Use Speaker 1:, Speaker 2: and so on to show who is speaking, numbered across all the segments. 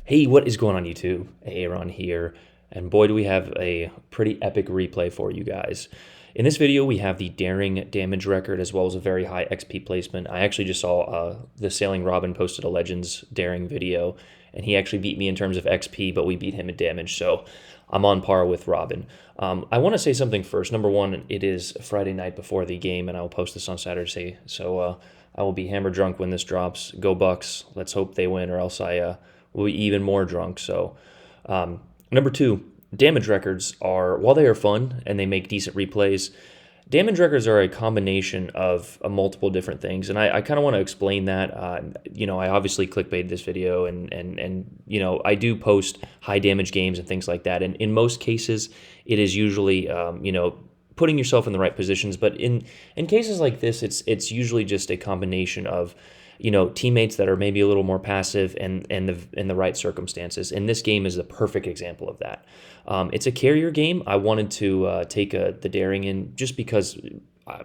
Speaker 1: Hey, what is going on YouTube? Aaron here, and boy do we have a pretty epic replay for you guys. In this video, we have the daring damage record as well as a very high XP placement. I actually just saw the Sailing Robin posted a Legends daring video, and he actually beat me in terms of XP, but we beat him in damage, so I'm on par with Robin. I want to say something first. Number one, it is Friday night before the game, and I will post this on Saturday, so I will be hammer drunk when this drops. Go Bucks! Let's hope they win, or else I will be even more drunk. So, number two, damage records are, while they are fun and they make decent replays, damage records are a combination of multiple different things, and I kind of want to explain that. I obviously clickbaited this video, and I do post high damage games and things like that. And in most cases, it is usually putting yourself in the right positions. But in cases like this, it's usually just a combination of teammates that are maybe a little more passive and in the right circumstances. And this game is the perfect example of that. It's a carrier game. I wanted to take the daring in just because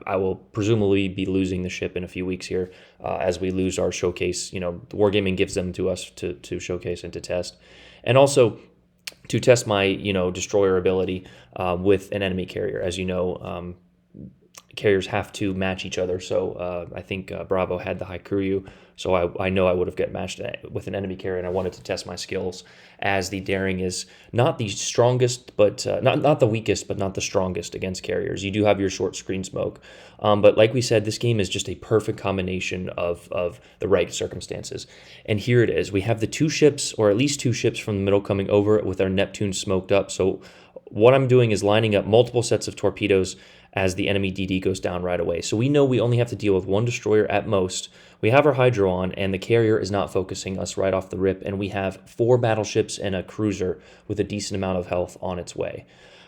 Speaker 1: I will presumably be losing the ship in a few weeks here as we lose our showcase. Wargaming gives them to us to showcase and to test. And also to test my, destroyer ability with an enemy carrier. As you know, carriers have to match each other. So I think Bravo had the Haikuru, so I know I would have got matched with an enemy carrier, and I wanted to test my skills as the daring is not the strongest, but not the weakest, but not the strongest against carriers. You do have your short screen smoke, but like we said, this game is just a perfect combination of the right circumstances. And here it is. We have the two ships, or at least two ships from the middle coming over with our Neptune smoked up. So what I'm doing is lining up multiple sets of torpedoes as the enemy DD goes down right away. So we know we only have to deal with one destroyer at most. We have our Hydro on, and the carrier is not focusing us right off the rip, and we have 4 battleships and a cruiser with a decent amount of health on its way.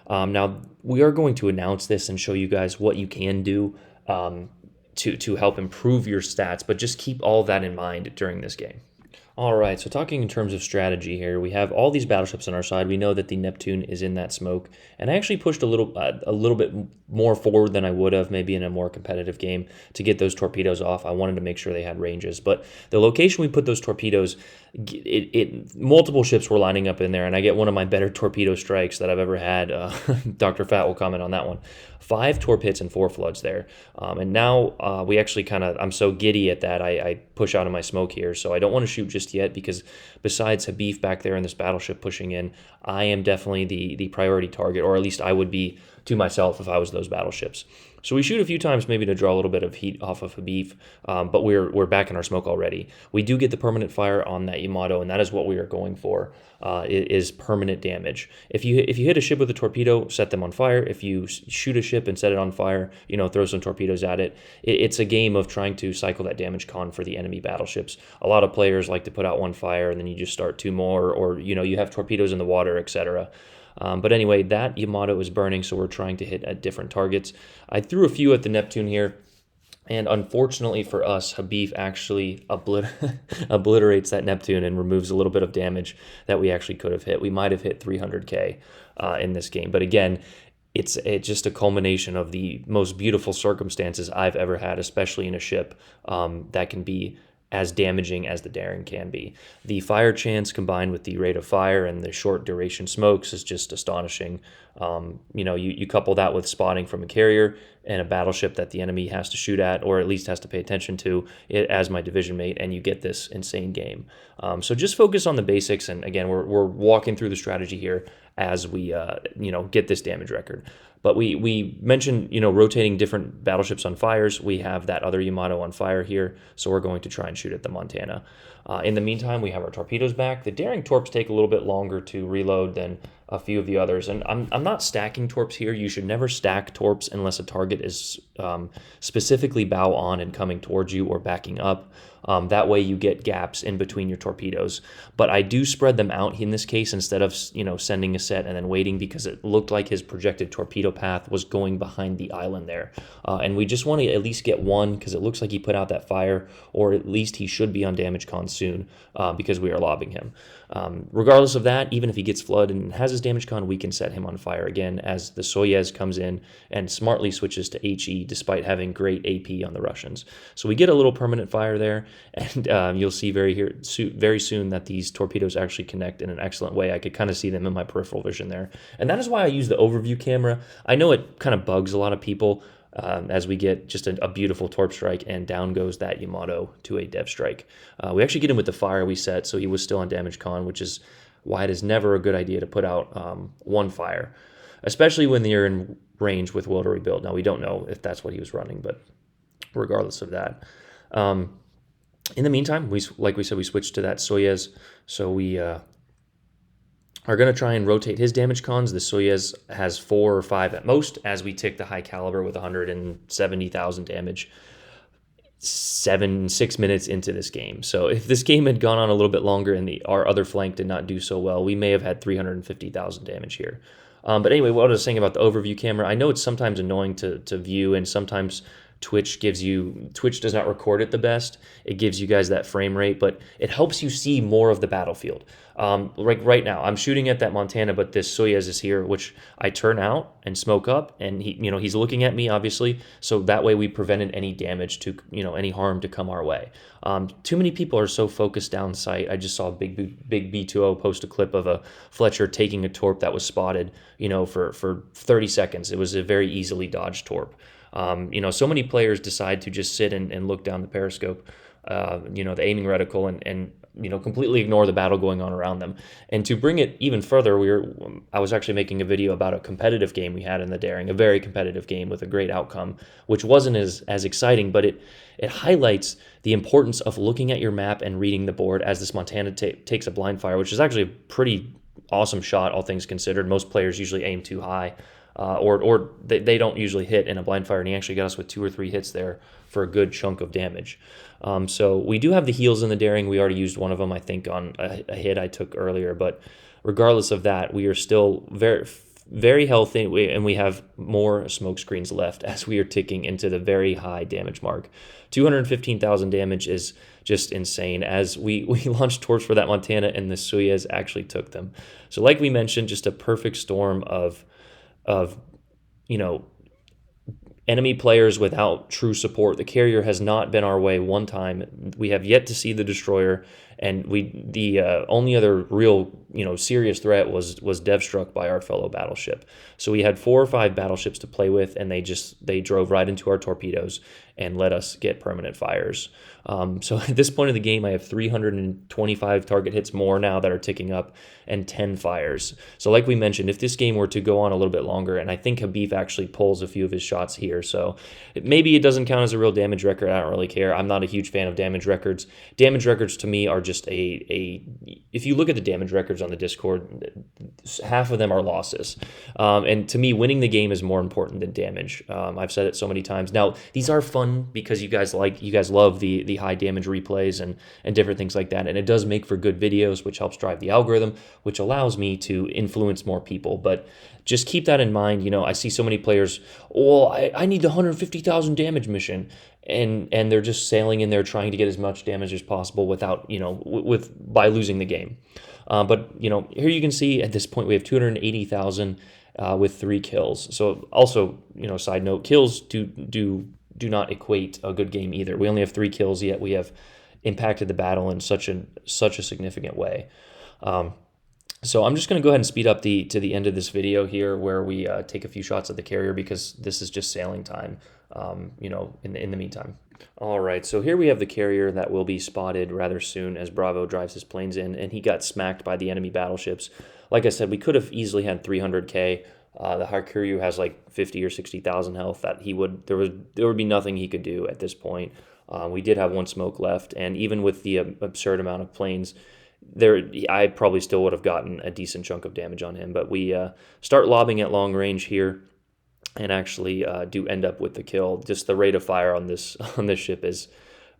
Speaker 1: Now, we are going to announce this and show you guys what you can do to help improve your stats, but just keep all that in mind during this game. All right, so talking in terms of strategy here, we have all these battleships on our side. We know that the Neptune is in that smoke, and I actually pushed a little bit more forward than I would have, maybe in a more competitive game, to get those torpedoes off. I wanted to make sure they had ranges, but the location we put those torpedoes, multiple ships were lining up in there, and I get one of my better torpedo strikes that I've ever had. Dr. Fat will comment on that one. 5 torp hits and 4 floods there, and now we actually I'm so giddy at that, I push out of my smoke here, so I don't want to shoot just yet, because besides Habif back there in this battleship pushing in, I am definitely the priority target, or at least I would be to myself if I was those battleships. So we shoot a few times maybe to draw a little bit of heat off of Habif, but we're back in our smoke already. We do get the permanent fire on that Yamato, and that is what we are going for, is permanent damage. If you hit a ship with a torpedo, set them on fire. If you shoot a ship and set it on fire, throw some torpedoes at it. It's a game of trying to cycle that damage con for the enemy battleships. A lot of players like to put out one fire and then you just start 2 more, or you have torpedoes in the water, etc. But anyway, that Yamato is burning, so we're trying to hit at different targets. I threw a few at the Neptune here, and unfortunately for us, Habif actually obliterates that Neptune and removes a little bit of damage that we actually could have hit. We might have hit 300k in this game, but again, it's just a culmination of the most beautiful circumstances I've ever had, especially in a ship that can be as damaging as the daring can be. The fire chance combined with the rate of fire and the short duration smokes is just astonishing. You couple that with spotting from a carrier and a battleship that the enemy has to shoot at, or at least has to pay attention to it as my division mate, and you get this insane game. So just focus on the basics, and again, we're walking through the strategy here as we get this damage record. But we mentioned, rotating different battleships on fires. We have that other Yamato on fire here, so we're going to try and shoot at the Montana. In the meantime, we have our torpedoes back. The daring torps take a little bit longer to reload than a few of the others, and I'm not stacking torps here. You should never stack torps unless a target is specifically bow on and coming towards you or backing up. That way you get gaps in between your torpedoes. But I do spread them out in this case instead of sending a set and then waiting, because it looked like his projected torpedo path was going behind the island there. And we just want to at least get one, because it looks like he put out that fire, or at least he should be on damage con soon, because we are lobbing him. Regardless of that, even if he gets flood and has his damage con, we can set him on fire again as the Soyuz comes in and smartly switches to HE despite having great AP on the Russians. So we get a little permanent fire there, and you'll see very soon that these torpedoes actually connect in an excellent way. I could kind of see them in my peripheral vision there, and that is why I use the overview camera. I know it kind of bugs a lot of people as we get just a beautiful torp strike, and down goes that Yamato to a dev strike. We actually get him with the fire we set, so he was still on damage con, which is why it is never a good idea to put out one fire, especially when you're in range with will to rebuild. Now, we don't know if that's what he was running, but regardless of that. In the meantime, like we said, we switched to that Soyuz, so we are going to try and rotate his damage cons. The Soyuz has 4 or 5 at most, as we tick the high caliber with 170,000 damage 6 minutes into this game. So if this game had gone on a little bit longer and our other flank did not do so well, we may have had 350,000 damage here. But anyway, what I was saying about the overview camera, I know it's sometimes annoying to view, and sometimes Twitch does not record it the best. It gives you guys that frame rate, but it helps you see more of the battlefield. Like right now, I'm shooting at that Montana, but this Soyuz is here, which I turn out and smoke up, and he's looking at me, obviously, so that way we prevented any damage to, any harm to come our way. Too many people are so focused down sight. I just saw Big B2O post a clip of a Fletcher taking a torp that was spotted, for 30 seconds. It was a very easily dodged torp. So many players decide to just sit and look down the periscope, the aiming reticle, and completely ignore the battle going on around them. And to bring it even further, I was actually making a video about a competitive game we had in the Daring, a very competitive game with a great outcome, which wasn't as exciting, but it highlights the importance of looking at your map and reading the board as this Montana takes a blind fire, which is actually a pretty awesome shot, all things considered. Most players usually aim too high. Or they don't usually hit in a blind fire, and he actually got us with 2 or 3 hits there for a good chunk of damage. So we do have the heals in the Daring. We already used one of them, I think, on a hit I took earlier, but regardless of that, we are still very, very healthy, and we have more smoke screens left as we are ticking into the very high damage mark. 215,000 damage is just insane, as we launched torps for that Montana, and the Soyuz actually took them. So like we mentioned, just a perfect storm of enemy players without true support. The carrier has not been our way one time. We have yet to see the destroyer, and the only other real serious threat was dev struck by our fellow battleship. So we had 4 or 5 battleships to play with, and they drove right into our torpedoes and let us get permanent fires. So at this point of the game, I have 325 target hits more now that are ticking up, and 10 fires. So like we mentioned, if this game were to go on a little bit longer, and I think Khabib actually pulls a few of his shots here, so maybe it doesn't count as a real damage record. I don't really care. I'm not a huge fan of damage records. Damage records to me are just if you look at the damage records on the Discord, half of them are losses. And to me, winning the game is more important than damage. I've said it so many times. Now, these are fun because you guys love the high damage replays and different things like that, and it does make for good videos, which helps drive the algorithm, which allows me to influence more people. But just keep that in mind. I see so many players, I need the 150,000 damage mission, and they're just sailing in there trying to get as much damage as possible without, by losing the game. But here you can see at this point we have 280,000 with 3 kills. So also, side note, kills do not equate a good game either. We only have 3 kills, yet we have impacted the battle in such a significant way. So I'm just going to go ahead and speed up to the end of this video here, where we take a few shots at the carrier, because this is just sailing time, in the meantime. All right, so here we have the carrier that will be spotted rather soon as Bravo drives his planes in, and he got smacked by the enemy battleships. Like I said, we could have easily had 300k. The Hakuryu has like 50 or 60,000 health. There would be nothing he could do at this point. We did have 1 smoke left, and even with the absurd amount of planes, I probably still would have gotten a decent chunk of damage on him. But we start lobbing at long range here, and actually do end up with the kill. Just the rate of fire on this ship is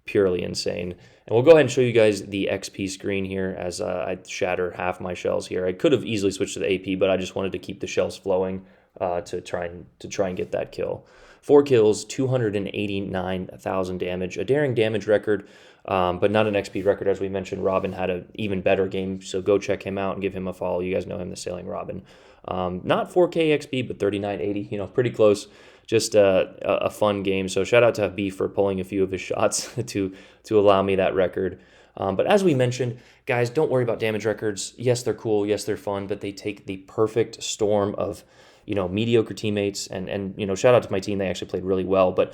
Speaker 1: purely insane. And we'll go ahead and show you guys the XP screen here as I shatter half my shells here. I could have easily switched to the AP, but I just wanted to keep the shells flowing to try and get that kill. 4 kills, 289,000 damage, a Daring damage record, but not an XP record. As we mentioned, Robin had an even better game, so go check him out and give him a follow. You guys know him, the Sailing Robin. Not 4K XP, but 3980, pretty close. just a fun game. So shout out to B for pulling a few of his shots to allow me that record. But as we mentioned, guys, don't worry about damage records. Yes, they're cool. Yes, they're fun, but they take the perfect storm of, mediocre teammates. And shout out to my team. They actually played really well. But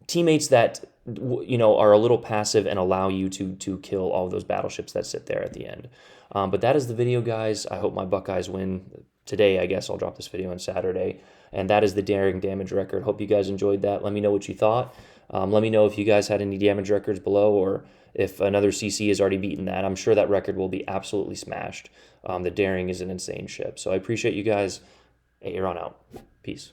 Speaker 1: teammates that, are a little passive and allow you to kill all of those battleships that sit there at the end. But that is the video, guys. I hope my Buckeyes win today. I guess I'll drop this video on Saturday. And that is the daring damage record. Hope you guys enjoyed that. Let me know what you thought. Let me know if you guys had any damage records below, or if another CC has already beaten that. I'm sure that record will be absolutely smashed. The daring is an insane ship. So I appreciate you guys. Aaron out. Peace.